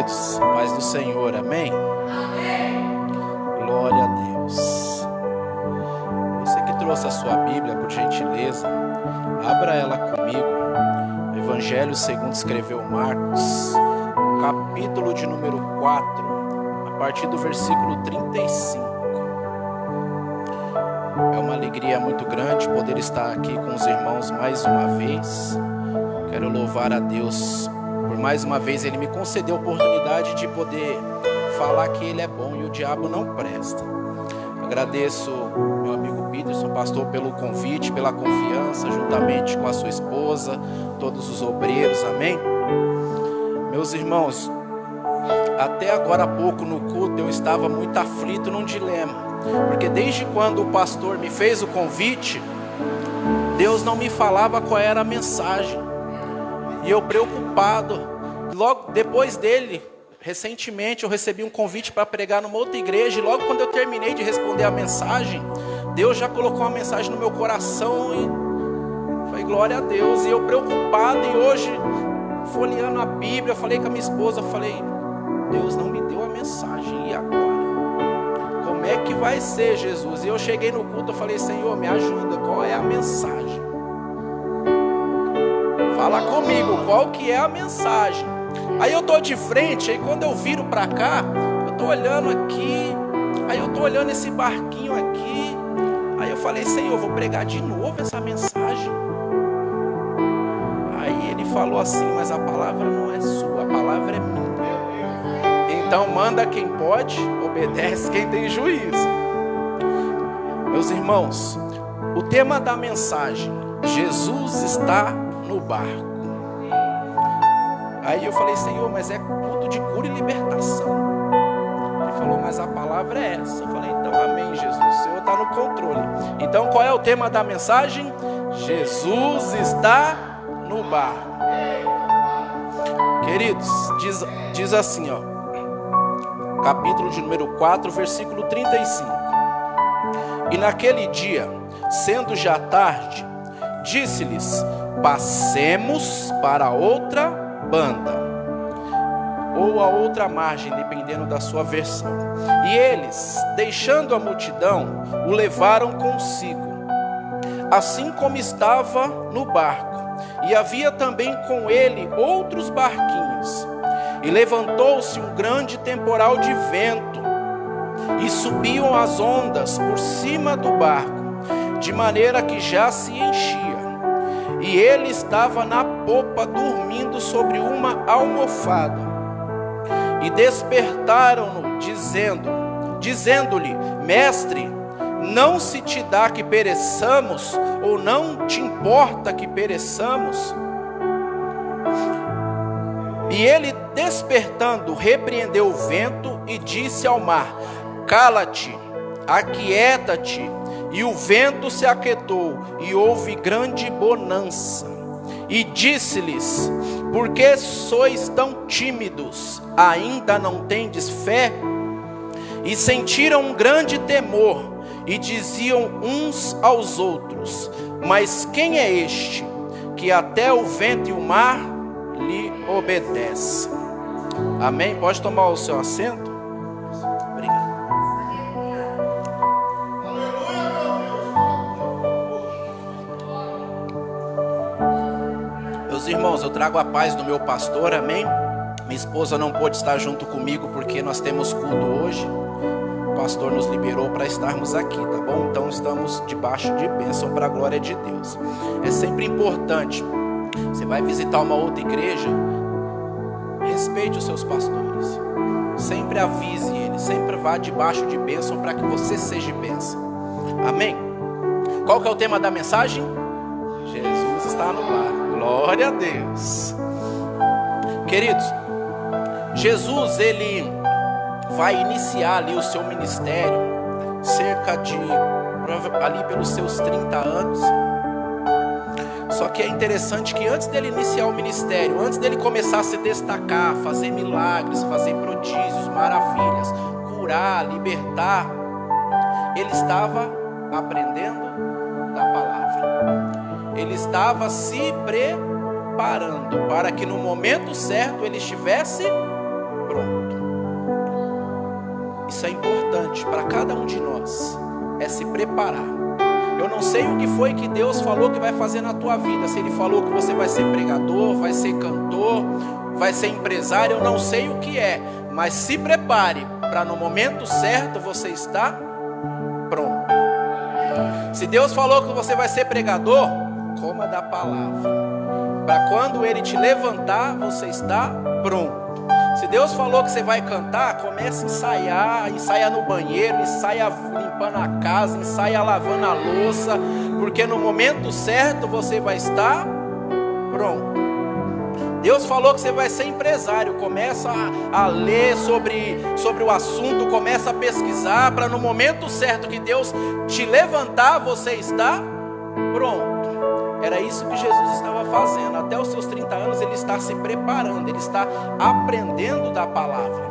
queridos, paz do Senhor, amém? Glória a Deus. Você que trouxe a sua Bíblia, por gentileza, abra ela comigo. Evangelho segundo escreveu Marcos, capítulo de número 4, a partir do versículo 35. É uma alegria muito grande poder estar aqui com os irmãos mais uma vez. Quero louvar a Deus por mais uma vez Ele me concedeu a oportunidade de poder falar que Ele é bom e o diabo não presta. Agradeço meu amigo Peterson, pastor, pelo convite, pela confiança, juntamente com a sua esposa, todos os obreiros, amém? Meus irmãos, até agora há pouco no culto eu estava muito aflito num dilema, porque desde quando o pastor me fez o convite, Deus não me falava qual era a mensagem, e eu preocupado. Logo depois dele, recentemente eu recebi um convite para pregar numa outra igreja, e logo quando eu terminei de responder a mensagem, Deus já colocou uma mensagem no meu coração, e foi glória a Deus. E eu preocupado, e hoje, folheando a Bíblia, eu falei com a minha esposa, falei, Deus não me deu a mensagem, e agora? Como é que vai ser, Jesus? E eu cheguei no culto, eu falei, Senhor, me ajuda, qual é a mensagem? Fala comigo, qual que é a mensagem? Aí eu tô de frente, aí quando eu viro para cá, eu tô olhando aqui, aí eu tô olhando esse barquinho aqui, aí eu falei, Senhor, eu vou pregar de novo essa mensagem. Aí ele falou assim, mas a palavra não é sua, a palavra é minha. Então manda quem pode, obedece quem tem juízo. Meus irmãos, o tema da mensagem, Jesus está no barco. Aí eu falei, Senhor, mas é culto de cura e libertação. Ele falou, mas a palavra é essa. Eu falei, então amém, Jesus, o Senhor está no controle. Então qual é o tema da mensagem? Jesus está no barco. Queridos, diz assim, ó, capítulo de número 4, versículo 35. E naquele dia, sendo já tarde, disse-lhes, passemos para outra banda, ou a outra margem, dependendo da sua versão. E eles, deixando a multidão, o levaram consigo, assim como estava no barco. E havia também com ele outros barquinhos. E levantou-se um grande temporal de vento, e subiam as ondas por cima do barco, de maneira que já se enchia. E ele estava na popa, dormindo sobre uma almofada. E despertaram-no, dizendo-lhe, mestre, não se te dá que pereçamos, ou não te importa que pereçamos? E ele, despertando, repreendeu o vento e disse ao mar, cala-te, aquieta-te. E o vento se aquietou, e houve grande bonança. E disse-lhes, por que sois tão tímidos? Ainda não tendes fé? E sentiram um grande temor, e diziam uns aos outros, mas quem é este, que até o vento e o mar lhe obedecem? Amém? Pode tomar o seu assento? Obrigado. Meus irmãos, eu trago a paz do meu pastor, amém? Minha esposa não pôde estar junto comigo porque nós temos culto hoje. O pastor nos liberou para estarmos aqui, tá bom? Então estamos debaixo de bênção para a glória de Deus. É sempre importante, você vai visitar uma outra igreja, respeite os seus pastores, sempre avise eles, sempre vá debaixo de bênção para que você seja bênção, amém? Qual que é o tema da mensagem? Jesus está no barco, glória a Deus. Queridos, Jesus, ele vai iniciar ali o seu ministério, cerca de, ali pelos seus 30 anos. Só que é interessante que antes dele iniciar o ministério, antes dele começar a se destacar, fazer milagres, fazer prodígios, maravilhas, curar, libertar, ele estava aprendendo da palavra. Ele estava se preparando para que no momento certo ele estivesse pronto. Isso é importante para cada um de nós, é se preparar. Eu não sei o que foi que Deus falou que vai fazer na tua vida. Se Ele falou que você vai ser pregador, vai ser cantor, vai ser empresário, eu não sei o que é. Mas se prepare para no momento certo você estar pronto. Se Deus falou que você vai ser pregador, coma da palavra. Para quando Ele te levantar, você está pronto. Se Deus falou que você vai cantar, comece a ensaiar, ensaia no banheiro, ensaia limpando a casa, ensaia lavando a louça, porque no momento certo você vai estar pronto. Deus falou que você vai ser empresário, começa a ler sobre o assunto, começa a pesquisar, para no momento certo que Deus te levantar, você está pronto. Era isso que Jesus estava fazendo. Até os seus 30 anos ele está se preparando, ele está aprendendo da palavra.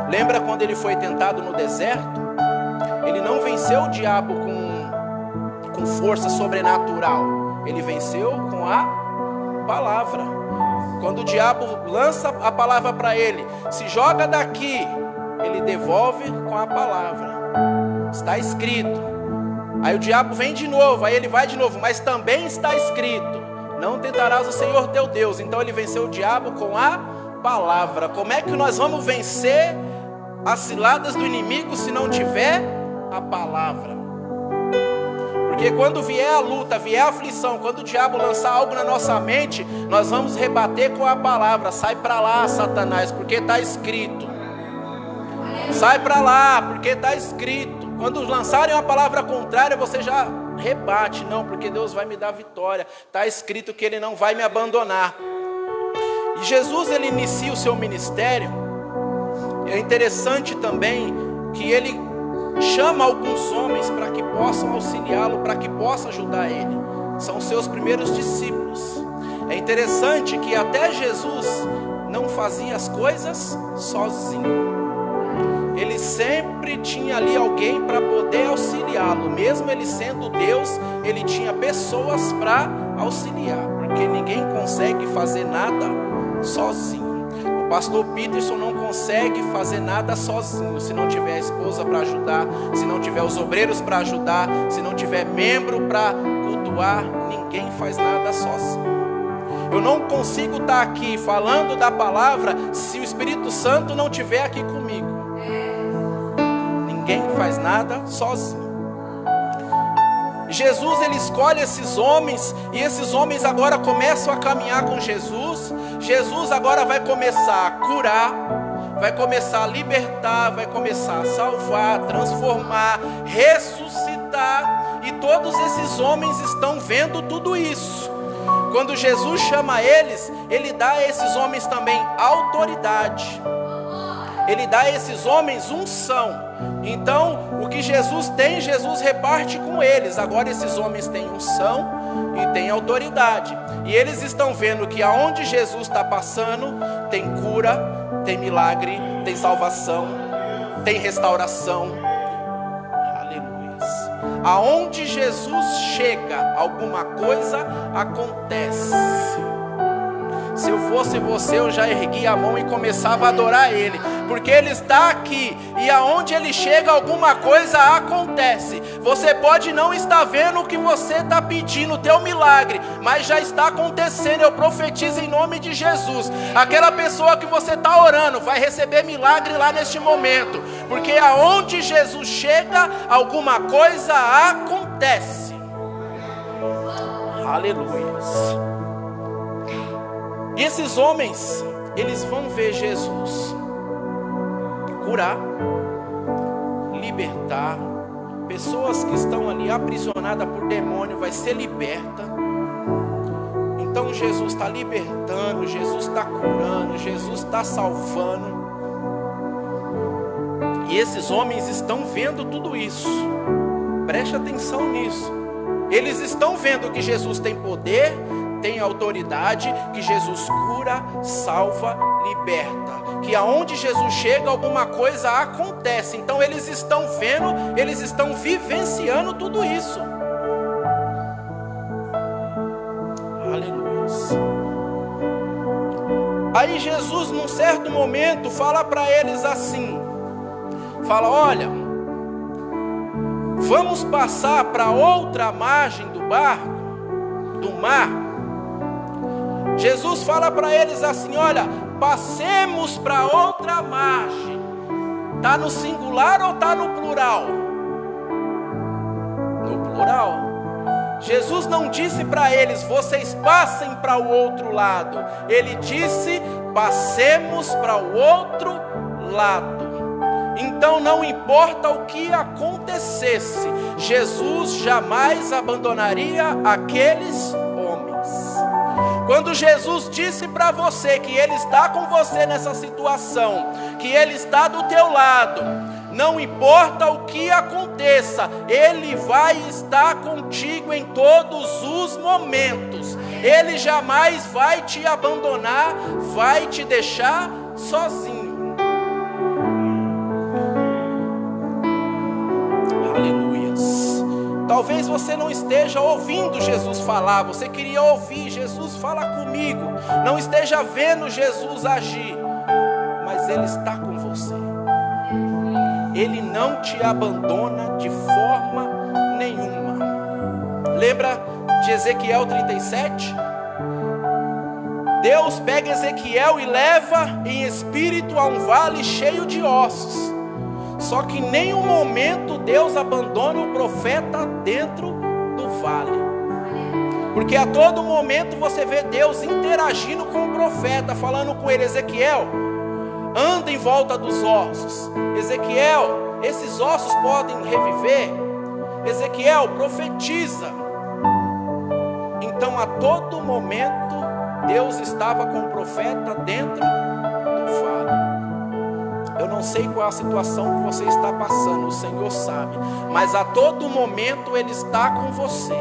Lembra quando ele foi tentado no deserto? Ele não venceu o diabo com força sobrenatural. Ele venceu com a palavra. Quando o diabo lança a palavra para ele, se joga daqui, ele devolve com a palavra. Está escrito. Aí o diabo vem de novo, aí ele vai de novo, mas também está escrito: não tentarás o Senhor teu Deus. Então ele venceu o diabo com a palavra. Como é que nós vamos vencer as ciladas do inimigo se não tiver a palavra? Porque quando vier a luta, vier a aflição, quando o diabo lançar algo na nossa mente, nós vamos rebater com a palavra: sai para lá, Satanás, porque está escrito. Sai para lá, porque está escrito. Quando lançarem uma palavra contrária, você já rebate. Não, porque Deus vai me dar vitória. Está escrito que Ele não vai me abandonar. E Jesus, Ele inicia o seu ministério. É interessante também que Ele chama alguns homens para que possam auxiliá-lo, para que possam ajudar Ele. São os seus primeiros discípulos. É interessante que até Jesus não fazia as coisas sozinho. Ele sempre tinha ali alguém para poder auxiliá-lo. Mesmo ele sendo Deus, ele tinha pessoas para auxiliar. Porque ninguém consegue fazer nada sozinho. O pastor Peterson não consegue fazer nada sozinho. Se não tiver a esposa para ajudar, se não tiver os obreiros para ajudar, se não tiver membro para cultuar, ninguém faz nada sozinho. Eu não consigo estar aqui falando da palavra se o Espírito Santo não estiver aqui comigo. Ninguém faz nada sozinho. Jesus, ele escolhe esses homens, e esses homens agora começam a caminhar com Jesus. Jesus agora vai começar a curar, vai começar a libertar, vai começar a salvar, transformar, ressuscitar. E todos esses homens estão vendo tudo isso. Quando Jesus chama eles, ele dá a esses homens também autoridade. Ele dá a esses homens unção. Então, o que Jesus tem, Jesus reparte com eles. Agora esses homens têm unção e têm autoridade. E eles estão vendo que aonde Jesus está passando, tem cura, tem milagre, tem salvação, tem restauração. Aleluia. Aonde Jesus chega, alguma coisa acontece. Se eu fosse você, eu já erguia a mão e começava a adorar Ele, porque Ele está aqui, e aonde Ele chega, alguma coisa acontece. Você pode não estar vendo o que você está pedindo, o teu milagre, mas já está acontecendo. Eu profetizo em nome de Jesus, aquela pessoa que você está orando, vai receber milagre lá neste momento, porque aonde Jesus chega, alguma coisa acontece. Aleluia. E esses homens, eles vão ver Jesus curar, libertar. Pessoas que estão ali aprisionadas por demônio vai ser liberta. Então Jesus está libertando, Jesus está curando, Jesus está salvando. E esses homens estão vendo tudo isso. Preste atenção nisso. Eles estão vendo que Jesus tem poder, tem autoridade, que Jesus cura, salva, liberta, que aonde Jesus chega, alguma coisa acontece. Então eles estão vendo, eles estão vivenciando tudo isso. Aleluia. Aí Jesus, num certo momento, fala para eles assim: fala: olha, vamos passar para outra margem do mar. Jesus fala para eles assim: olha, passemos para outra margem. Está no singular ou está no plural? No plural. Jesus não disse para eles: vocês passem para o outro lado. Ele disse: passemos para o outro lado. Então não importa o que acontecesse, Jesus jamais abandonaria aqueles homens. Quando Jesus disse para você que Ele está com você nessa situação, que Ele está do teu lado, não importa o que aconteça, Ele vai estar contigo em todos os momentos. Ele jamais vai te abandonar, vai te deixar sozinho. Aleluias. Talvez você não esteja ouvindo Jesus falar, você queria ouvir: Jesus, fala comigo. Não esteja vendo Jesus agir, mas Ele está com você. Ele não te abandona de forma nenhuma. Lembra de Ezequiel 37? Deus pega Ezequiel e leva em espírito a um vale cheio de ossos. Só que em nenhum momento Deus abandona o profeta dentro do vale. Porque a todo momento você vê Deus interagindo com o profeta, falando com ele: Ezequiel, anda em volta dos ossos. Ezequiel, esses ossos podem reviver. Ezequiel, profetiza. Então a todo momento Deus estava com o profeta dentro do vale. Eu não sei qual é a situação que você está passando, o Senhor sabe. Mas a todo momento Ele está com você.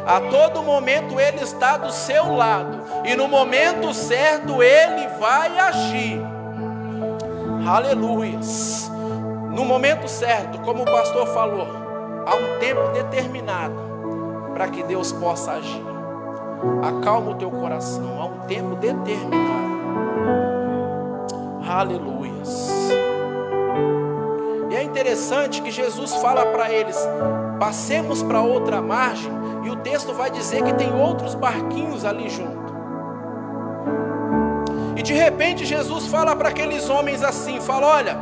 A todo momento Ele está do seu lado. E no momento certo Ele vai agir. Aleluias. No momento certo, como o pastor falou, há um tempo determinado para que Deus possa agir. Acalma o teu coração, há um tempo determinado. Aleluias. E é interessante que Jesus fala para eles: passemos para outra margem. E o texto vai dizer que tem outros barquinhos ali junto. E de repente Jesus fala para aqueles homens assim, fala: olha,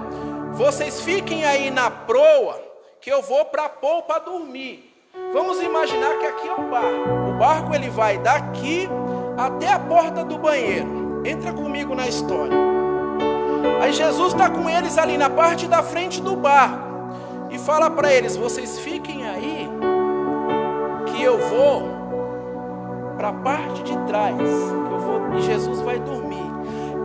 vocês fiquem aí na proa, que eu vou para a polpa dormir. Vamos imaginar que aqui é o barco. O barco ele vai daqui até a porta do banheiro. Entra comigo na história. Aí Jesus está com eles ali na parte da frente do barco. E fala para eles: vocês fiquem aí, que eu vou para a parte de trás. E Jesus vai dormir.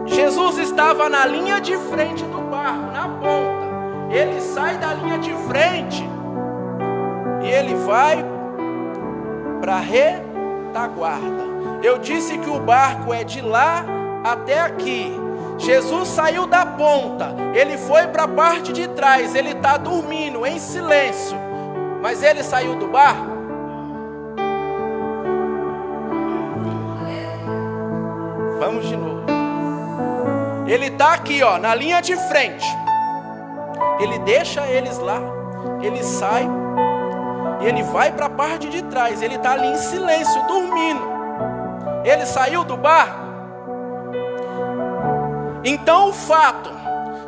Jesus estava na linha de frente do barco, na ponta. Ele sai da linha de frente e ele vai para a retaguarda. Eu disse que o barco é de lá até aqui. Jesus saiu da ponta, ele foi para a parte de trás. Ele está dormindo em silêncio, mas ele saiu do barco. Vamos de novo. Ele está aqui, ó, na linha de frente. Ele deixa eles lá, ele sai e ele vai para a parte de trás. Ele está ali em silêncio, dormindo. Ele saiu do barco. Então o fato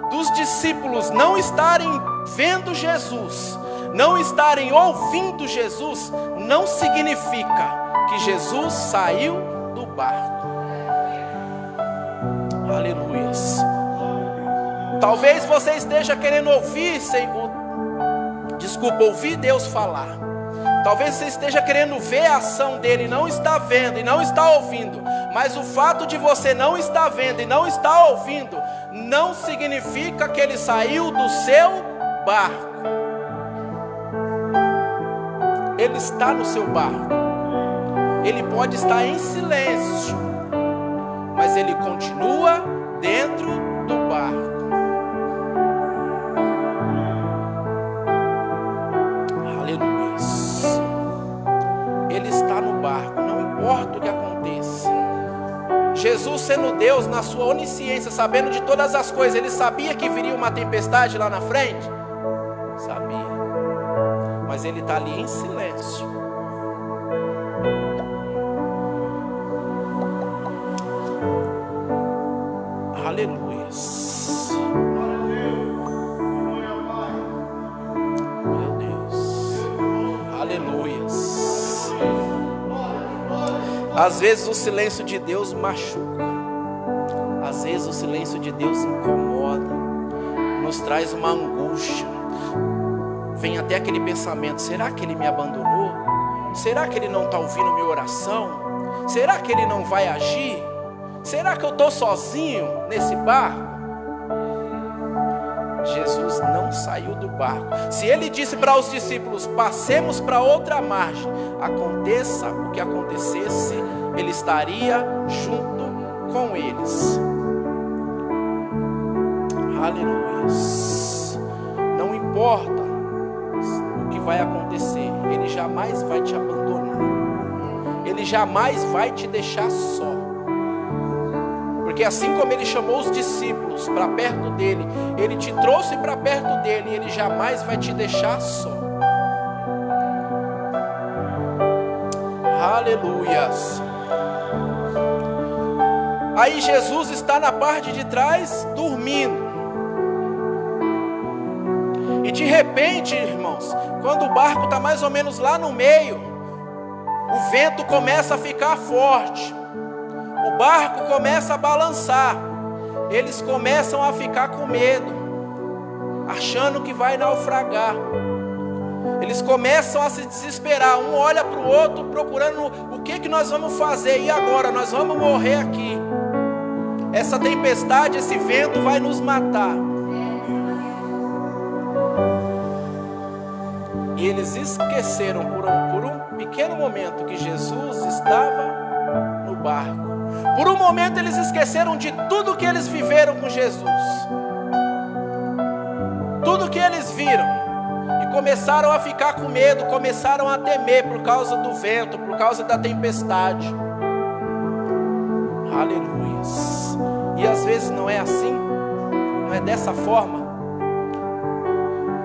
dos discípulos não estarem vendo Jesus, não estarem ouvindo Jesus, não significa que Jesus saiu do barco. Aleluias. Talvez você esteja querendo ouvir Deus falar. Talvez você esteja querendo ver a ação dele, não está vendo e não está ouvindo. Mas o fato de você não estar vendo e não estar ouvindo não significa que ele saiu do seu barco. Ele está no seu barco. Ele pode estar em silêncio, mas ele continua dentro do barco. Aleluia. Ele está no barco, não importa o que aconteça. Jesus, sendo Deus, na sua onisciência, sabendo de todas as coisas, ele sabia que viria uma tempestade lá na frente? Sabia. Mas ele está ali em silêncio. Aleluias. Meu Deus. Aleluias. Às vezes o silêncio de Deus machuca. Às vezes o silêncio de Deus incomoda. Nos traz uma angústia. Vem até aquele pensamento: será que ele me abandonou? Será que ele não está ouvindo minha oração? Será que ele não vai agir? Será que eu estou sozinho nesse barco? Jesus não saiu do barco. Se ele disse para os discípulos: passemos para outra margem, aconteça o que acontecesse, ele estaria junto com eles. Aleluia. Não importa o que vai acontecer, ele jamais vai te abandonar. Ele jamais vai te deixar só. Porque assim como ele chamou os discípulos para perto dele, ele te trouxe para perto dele, e ele jamais vai te deixar só. Aleluias. Aí Jesus está na parte de trás dormindo. E de repente, irmãos, quando o barco está mais ou menos lá no meio, o vento começa a ficar forte. O barco começa a balançar. Eles começam a ficar com medo, achando que vai naufragar. Eles começam a se desesperar. Um olha para o outro procurando o que nós vamos fazer. E agora? Nós vamos morrer aqui. Essa tempestade, esse vento vai nos matar. E eles esqueceram por um pequeno momento que Jesus estava no barco. Por um momento eles esqueceram de tudo que eles viveram com Jesus. Tudo que eles viram. E começaram a ficar com medo, começaram a temer por causa do vento, por causa da tempestade. Aleluias. E às vezes não é assim, não é dessa forma.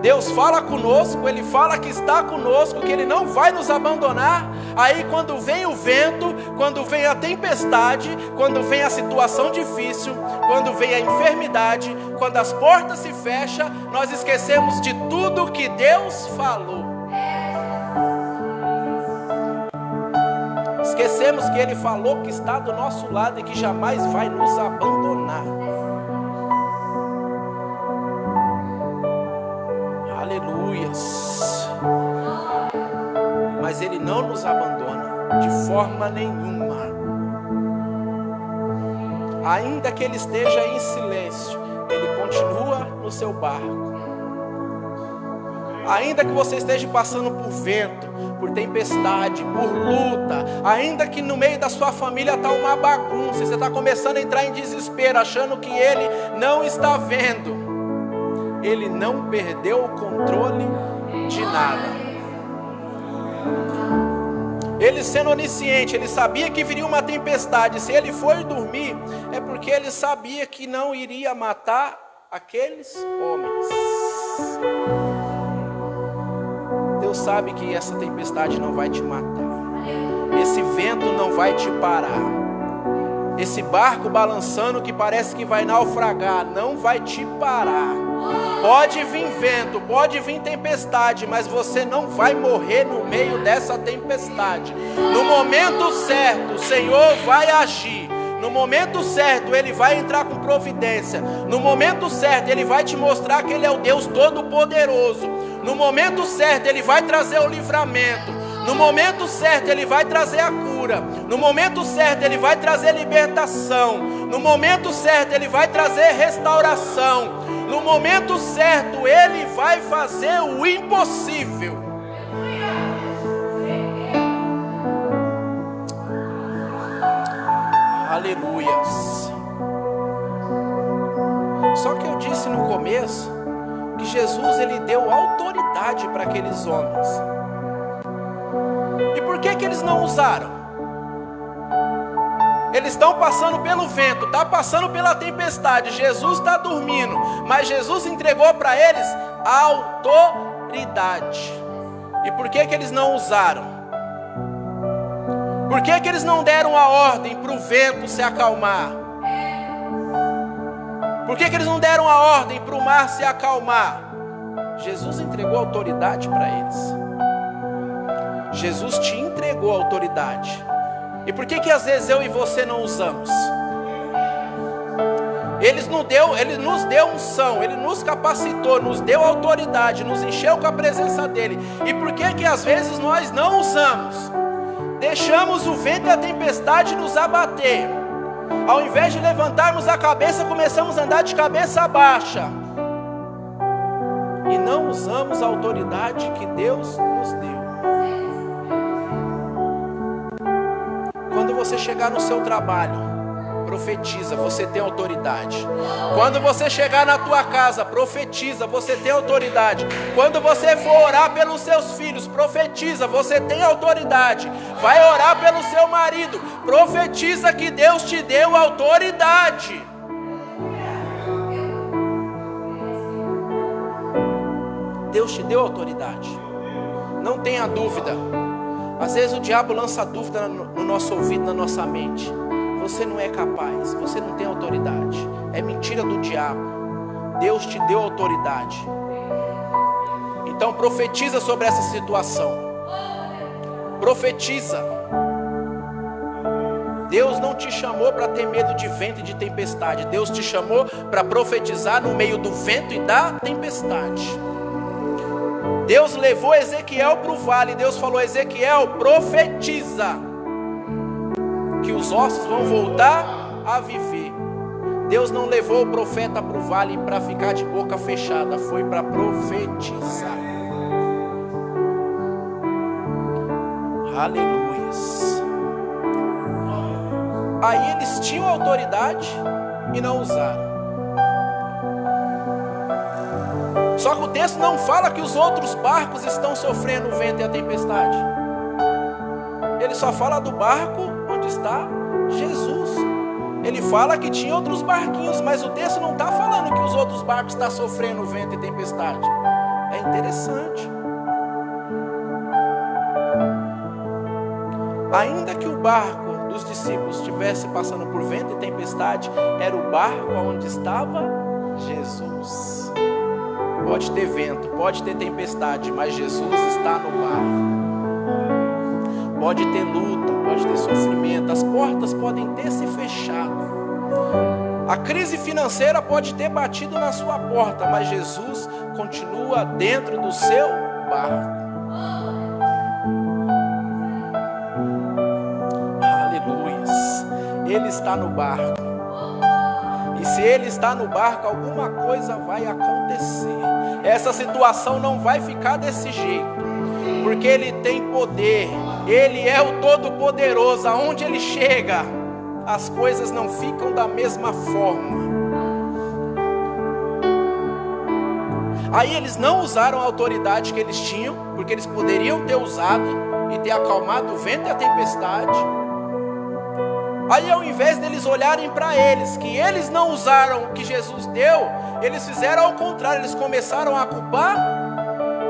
Deus fala conosco, Ele fala que está conosco, que Ele não vai nos abandonar. Aí quando vem o vento, quando vem a tempestade, quando vem a situação difícil, quando vem a enfermidade, quando as portas se fecham, nós esquecemos de tudo que Deus falou. Esquecemos que Ele falou que está do nosso lado e que jamais vai nos abandonar. Aleluias. Mas Ele não nos abandona de forma nenhuma. Ainda que Ele esteja em silêncio, Ele continua no seu barco. Ainda que você esteja passando por vento, por tempestade, por luta, ainda que no meio da sua família está uma bagunça, você está começando a entrar em desespero, achando que Ele não está vendo, Ele não perdeu o controle de nada. Ele sendo onisciente, Ele sabia que viria uma tempestade. Se Ele foi dormir, é porque Ele sabia que não iria matar aqueles homens. Deus sabe que essa tempestade não vai te matar. Esse vento não vai te parar. Esse barco balançando que parece que vai naufragar não vai te parar. Pode vir vento, pode vir tempestade, mas você não vai morrer no meio dessa tempestade. No momento certo, o Senhor vai agir. No momento certo, Ele vai entrar com providência. No momento certo, Ele vai te mostrar que Ele é o Deus Todo-Poderoso. No momento certo, Ele vai trazer o livramento. No momento certo, Ele vai trazer a cura. No momento certo, Ele vai trazer libertação. No momento certo, Ele vai trazer restauração. No momento certo, Ele vai fazer o impossível. Aleluias. Só que eu disse no começo que Jesus, Ele deu autoridade para aqueles homens. E por que eles não usaram? Eles estão passando pelo vento, está passando pela tempestade, Jesus está dormindo, mas Jesus entregou para eles autoridade. E por que eles não usaram? Por que eles não deram a ordem para o vento se acalmar? Por que eles não deram a ordem para o mar se acalmar? Jesus entregou autoridade para eles. Jesus te entregou autoridade. E por que às vezes eu e você não usamos? Ele nos deu unção, Ele nos capacitou, nos deu autoridade, nos encheu com a presença dEle. E por que às vezes nós não usamos? Deixamos o vento e a tempestade nos abater. Ao invés de levantarmos a cabeça, começamos a andar de cabeça baixa. E não usamos a autoridade que Deus nos deu. Quando você chegar no seu trabalho, profetiza, você tem autoridade. Quando você chegar na tua casa, profetiza, você tem autoridade. Quando você for orar pelos seus filhos, profetiza, você tem autoridade. Vai orar pelo seu marido, profetiza que Deus te deu autoridade. Deus te deu autoridade. Não tenha dúvida. Às vezes o diabo lança dúvida no nosso ouvido, na nossa mente. Você não é capaz, você não tem autoridade. É mentira do diabo. Deus te deu autoridade. Então profetiza sobre essa situação. Profetiza. Deus não te chamou para ter medo de vento e de tempestade. Deus te chamou para profetizar no meio do vento e da tempestade. Deus levou Ezequiel para o vale. Deus falou: Ezequiel, profetiza que os ossos vão voltar a viver. Deus não levou o profeta para o vale para ficar de boca fechada, foi para profetizar. Aleluias. Aí eles tinham autoridade e não usaram. Só que o texto não fala que os outros barcos estão sofrendo o vento e a tempestade. Ele só fala do barco onde está Jesus. Ele fala que tinha outros barquinhos, mas o texto não está falando que os outros barcos estão sofrendo vento e tempestade. É interessante. Ainda que o barco dos discípulos estivesse passando por vento e tempestade, era o barco onde estava Jesus. Pode ter vento, pode ter tempestade, mas Jesus está no barco. Pode ter luta, pode ter sofrimento, as portas podem ter se fechado. A crise financeira pode ter batido na sua porta, mas Jesus continua dentro do seu barco. Aleluias. Ele está no barco. E se Ele está no barco, alguma coisa vai acontecer. Essa situação não vai ficar desse jeito, porque Ele tem poder. Ele é o Todo-Poderoso. Aonde Ele chega, as coisas não ficam da mesma forma. Aí eles não usaram a autoridade que eles tinham, porque eles poderiam ter usado e ter acalmado o vento e a tempestade. Aí ao invés deles olharem para eles, que eles não usaram o que Jesus deu, eles fizeram ao contrário, eles começaram a culpar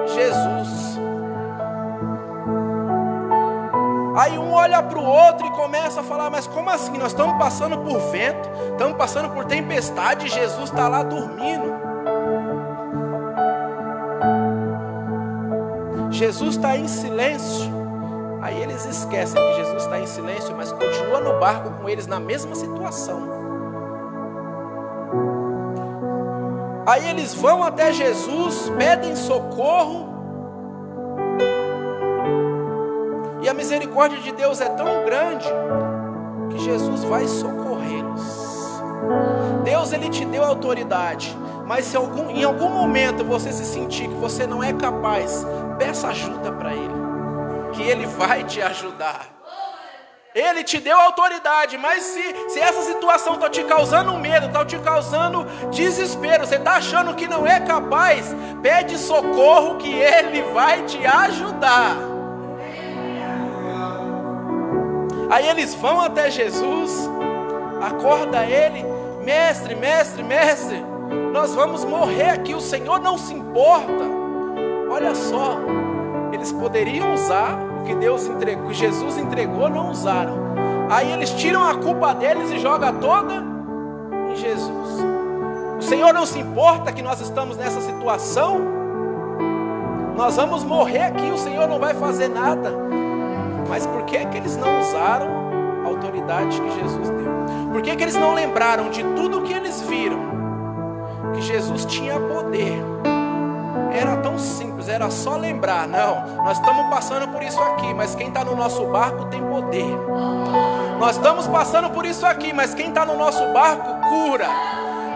Jesus. Aí um olha para o outro e começa a falar: mas como assim? Nós estamos passando por vento, estamos passando por tempestade e Jesus está lá dormindo. Jesus está em silêncio. Aí eles esquecem que Jesus está em silêncio, mas continua no barco com eles na mesma situação. Aí eles vão até Jesus, pedem socorro. E a misericórdia de Deus é tão grande que Jesus vai socorrê-los. Deus, Ele te deu autoridade, mas se em algum momento você se sentir que você não é capaz, peça ajuda para Ele, que Ele vai te ajudar. Ele te deu autoridade, mas se essa situação está te causando medo, está te causando desespero, você está achando que não é capaz, pede socorro que Ele vai te ajudar. Aí eles vão até Jesus, acorda Ele: mestre, mestre, mestre, nós vamos morrer aqui, o Senhor não se importa. Olha só, eles poderiam usar o que Deus entregou, que Jesus entregou, não usaram. Aí eles tiram a culpa deles e jogam toda em Jesus. O Senhor não se importa que nós estamos nessa situação? Nós vamos morrer aqui, o Senhor não vai fazer nada. Mas por que eles não usaram a autoridade que Jesus deu? Por que eles não lembraram de tudo que eles viram? Que Jesus tinha poder. Era tão simples, era só lembrar. Não, nós estamos passando por isso aqui, mas quem está no nosso barco tem poder. Nós estamos passando por isso aqui, mas quem está no nosso barco cura.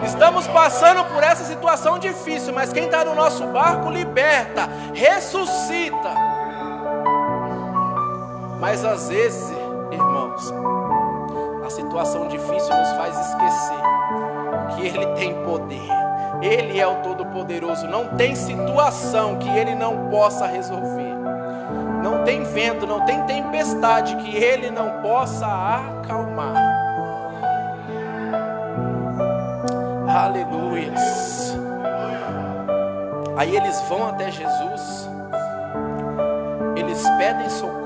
Estamos passando por essa situação difícil, mas quem está no nosso barco liberta, ressuscita. Mas às vezes, irmãos, a situação difícil nos faz esquecer que Ele tem poder. Ele é o Todo-Poderoso. Não tem situação que Ele não possa resolver. Não tem vento, não tem tempestade que Ele não possa acalmar. Aleluias. Aí eles vão até Jesus. Eles pedem socorro.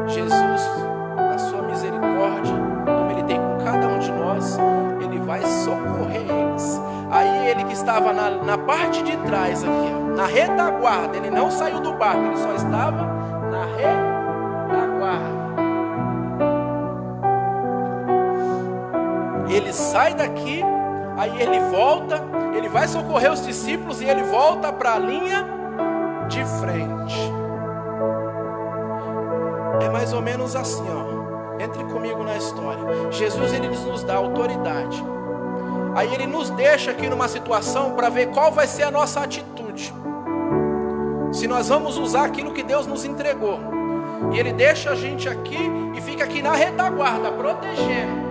Jesus, na sua misericórdia, como Ele tem com cada um de nós, Ele vai socorrer eles. Aí ele que estava na parte de trás aqui, ó, na retaguarda, ele não saiu do barco, ele só estava na retaguarda. Ele sai daqui, aí ele volta, ele vai socorrer os discípulos e ele volta para a linha de frente. É mais ou menos assim, ó. Entre comigo na história. Jesus, ele nos dá autoridade. Aí ele nos deixa aqui numa situação para ver qual vai ser a nossa atitude. Se nós vamos usar aquilo que Deus nos entregou. E ele deixa a gente aqui e fica aqui na retaguarda, protegendo.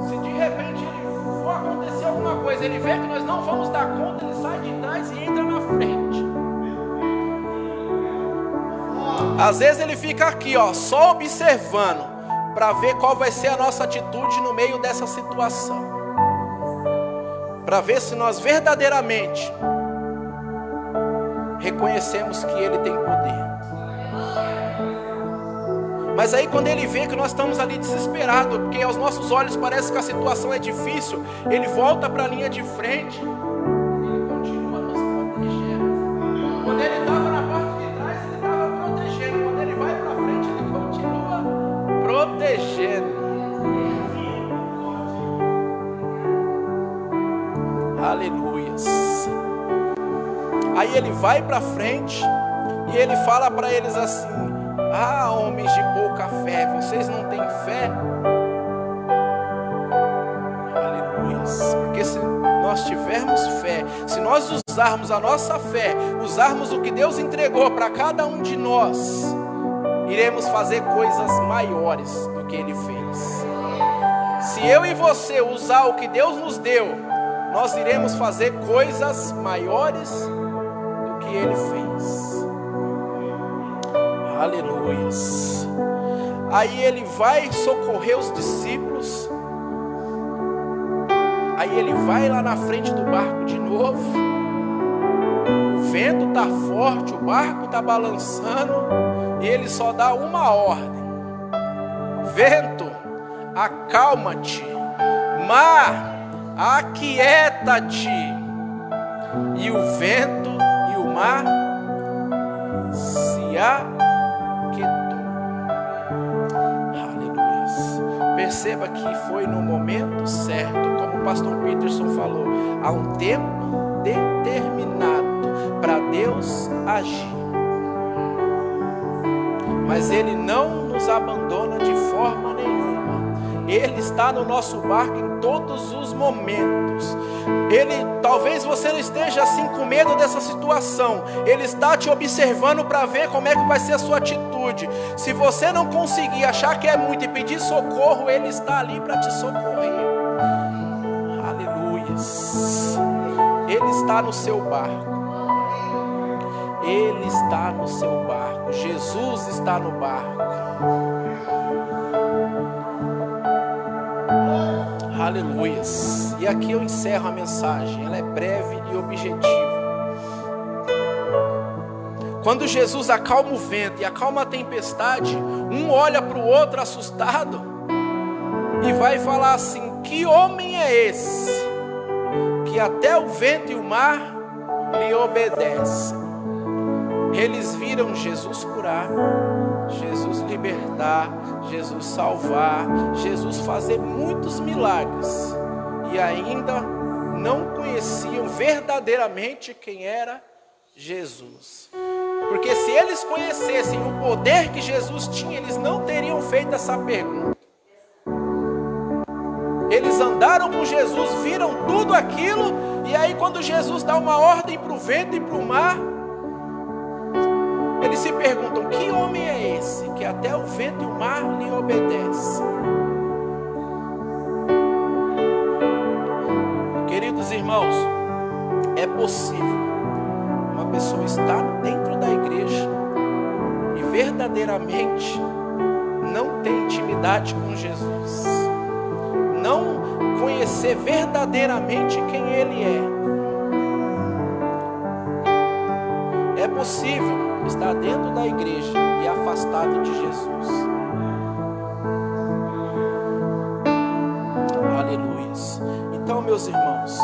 Se de repente ele for acontecer alguma coisa, ele vê que nós não vamos dar conta, ele sai de trás e entra na frente. Às vezes ele fica aqui, ó, só observando, para ver qual vai ser a nossa atitude no meio dessa situação. Para ver se nós verdadeiramente reconhecemos que Ele tem poder. Mas aí quando Ele vê que nós estamos ali desesperados, porque aos nossos olhos parece que a situação é difícil, Ele volta para a linha de frente. Ele continua nos protegendo. Quando Ele estava na parte de trás, Ele estava protegendo. Quando Ele vai para frente, Ele continua protegendo. Aleluias. Aí ele vai para frente e ele fala para eles assim: ah, homens de pouca fé, vocês não têm fé? Aleluias. Porque se nós tivermos fé, se nós usarmos a nossa fé, usarmos o que Deus entregou para cada um de nós, iremos fazer coisas maiores do que Ele fez. Se eu e você usar o que Deus nos deu, nós iremos fazer coisas maiores do que Ele fez. Aleluias. Aí Ele vai socorrer os discípulos. Aí Ele vai lá na frente do barco de novo. O vento está forte, o barco está balançando. E Ele só dá uma ordem: vento, acalma-te. Mar, aquieta-te. E o vento e o mar se aquietou. Aleluia. Perceba que foi no momento certo, como o pastor Peterson falou, há um tempo determinado para Deus agir. Mas Ele não nos abandona de forma nenhuma. Ele está no nosso barco em todos os momentos. Talvez você não esteja assim com medo dessa situação. Ele está te observando para ver como é que vai ser a sua atitude. Se você não conseguir, achar que é muito e pedir socorro, Ele está ali para te socorrer. Aleluias. Ele está no seu barco. Ele está no seu barco. Jesus está no barco. Aleluias. E aqui eu encerro a mensagem. Ela é breve e objetiva. Quando Jesus acalma o vento e acalma a tempestade, um olha para o outro assustado e vai falar assim: que homem é esse, que até o vento e o mar lhe obedecem? Eles viram Jesus curar, Jesus libertar, Jesus salvar, Jesus fazer muitos milagres, e ainda não conheciam verdadeiramente quem era Jesus. Porque se eles conhecessem o poder que Jesus tinha, eles não teriam feito essa pergunta. Eles andaram com Jesus, viram tudo aquilo, e aí quando Jesus dá uma ordem para o vento e para o mar, eles se perguntam: que homem é esse, que até o vento e o mar lhe obedecem? Queridos irmãos, é possível uma pessoa estar dentro da igreja e verdadeiramente não ter intimidade com Jesus, não conhecer verdadeiramente quem Ele é. É possível estar dentro da igreja e afastado de Jesus. Aleluias. Então, meus irmãos,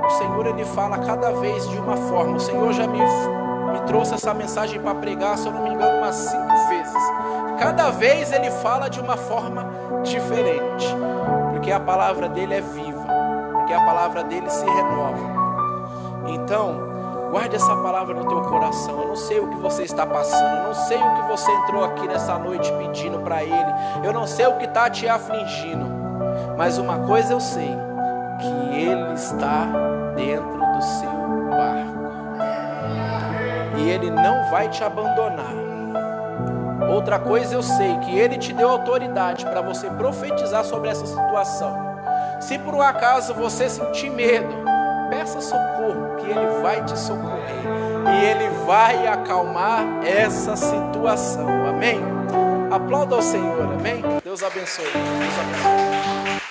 o Senhor, Ele fala cada vez de uma forma. O Senhor já me trouxe essa mensagem para pregar, se eu não me engano, umas 5 vezes. Cada vez Ele fala de uma forma diferente, porque a palavra dEle é viva, porque a palavra dEle se renova. Então, guarde essa palavra no teu coração. Eu não sei o que você está passando, eu não sei o que você entrou aqui nessa noite pedindo para Ele, eu não sei o que está te afligindo, mas uma coisa eu sei, que Ele está dentro do seu barco, e Ele não vai te abandonar. Outra coisa eu sei, que Ele te deu autoridade para você profetizar sobre essa situação. Se por um acaso você sentir medo, peça socorro, que Ele vai te socorrer, e Ele vai acalmar essa situação, amém? Aplauda ao Senhor, amém? Deus abençoe. Deus abençoe.